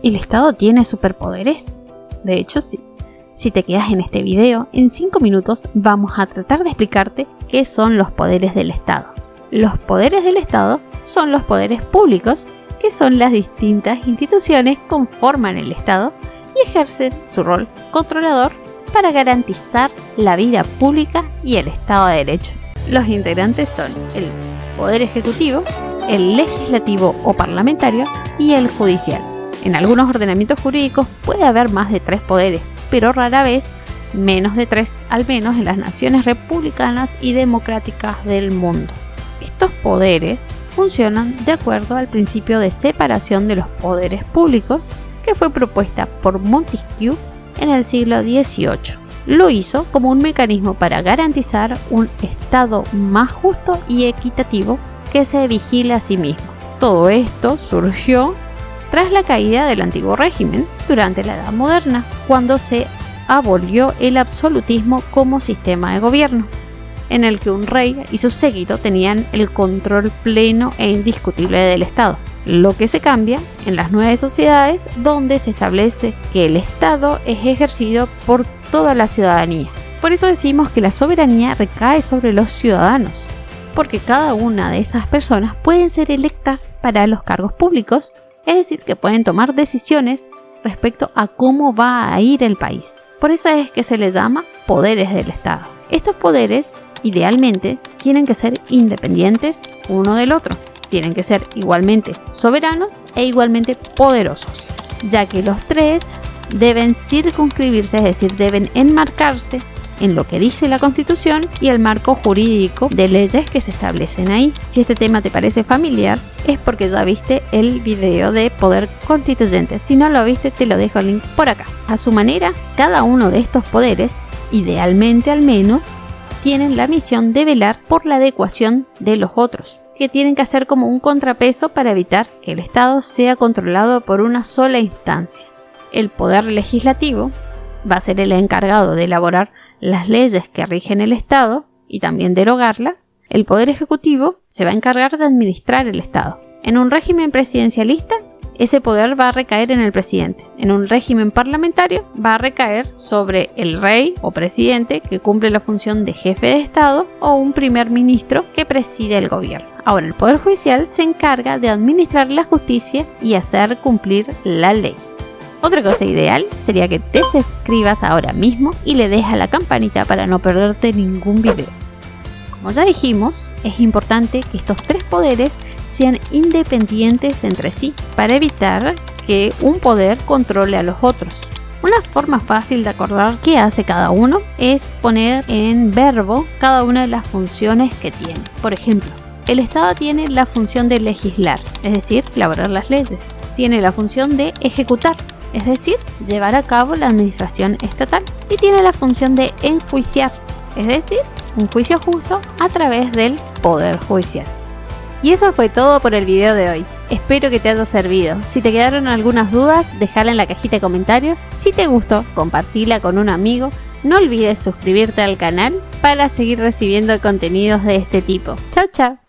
¿El Estado tiene superpoderes? De hecho, sí. Si te quedas en este video, en 5 minutos vamos a tratar de explicarte qué son los poderes del Estado. Los poderes del Estado son los poderes públicos, que son las distintas instituciones que conforman el Estado y ejercen su rol controlador para garantizar la vida pública y el Estado de Derecho. Los integrantes son el Poder Ejecutivo, el Legislativo o Parlamentario y el Judicial. En algunos ordenamientos jurídicos puede haber más de 3 poderes, pero rara vez menos de 3, al menos en las naciones republicanas y democráticas del mundo. Estos poderes funcionan de acuerdo al principio de separación de los poderes públicos que fue propuesta por Montesquieu en el siglo XVIII. Lo hizo como un mecanismo para garantizar un Estado más justo y equitativo que se vigile a sí mismo. Todo esto surgió tras la caída del antiguo régimen durante la Edad Moderna, cuando se abolió el absolutismo como sistema de gobierno, en el que un rey y su séquito tenían el control pleno e indiscutible del Estado. Lo que se cambia en las nuevas sociedades, donde se establece que el Estado es ejercido por toda la ciudadanía. Por eso decimos que la soberanía recae sobre los ciudadanos, porque cada una de esas personas pueden ser electas para los cargos públicos, es decir, que pueden tomar decisiones respecto a cómo va a ir el país. Por eso es que se les llama poderes del Estado. Estos poderes, idealmente, tienen que ser independientes uno del otro. Tienen que ser igualmente soberanos e igualmente poderosos, ya que los tres deben circunscribirse, es decir, deben enmarcarse en lo que dice la Constitución y el marco jurídico de leyes que se establecen ahí. Si este tema te parece familiar, es porque ya viste el video de Poder Constituyente. Si no lo viste, te lo dejo el link por acá. A su manera, cada uno de estos poderes, idealmente al menos, tienen la misión de velar por la adecuación de los otros, que tienen que hacer como un contrapeso para evitar que el Estado sea controlado por una sola instancia. El Poder Legislativo va a ser el encargado de elaborar las leyes que rigen el Estado y también derogarlas. El Poder Ejecutivo se va a encargar de administrar el Estado. En un régimen presidencialista, ese poder va a recaer en el presidente. En un régimen parlamentario, va a recaer sobre el rey o presidente, que cumple la función de jefe de Estado, o un primer ministro que preside el gobierno. Ahora, el Poder Judicial se encarga de administrar la justicia y hacer cumplir la ley. Otra cosa ideal sería que te suscribas ahora mismo y le des a la campanita para no perderte ningún video. Como ya dijimos, es importante que estos 3 poderes sean independientes entre sí para evitar que un poder controle a los otros. Una forma fácil de acordar qué hace cada uno es poner en verbo cada una de las funciones que tiene. Por ejemplo, el Estado tiene la función de legislar, es decir, elaborar las leyes. Tiene la función de ejecutar, es decir, llevar a cabo la administración estatal. Y tiene la función de enjuiciar, es decir, un juicio justo a través del Poder Judicial. Y eso fue todo por el video de hoy. Espero que te haya servido. Si te quedaron algunas dudas, déjala en la cajita de comentarios. Si te gustó, compartila con un amigo. No olvides suscribirte al canal para seguir recibiendo contenidos de este tipo. Chau, chau.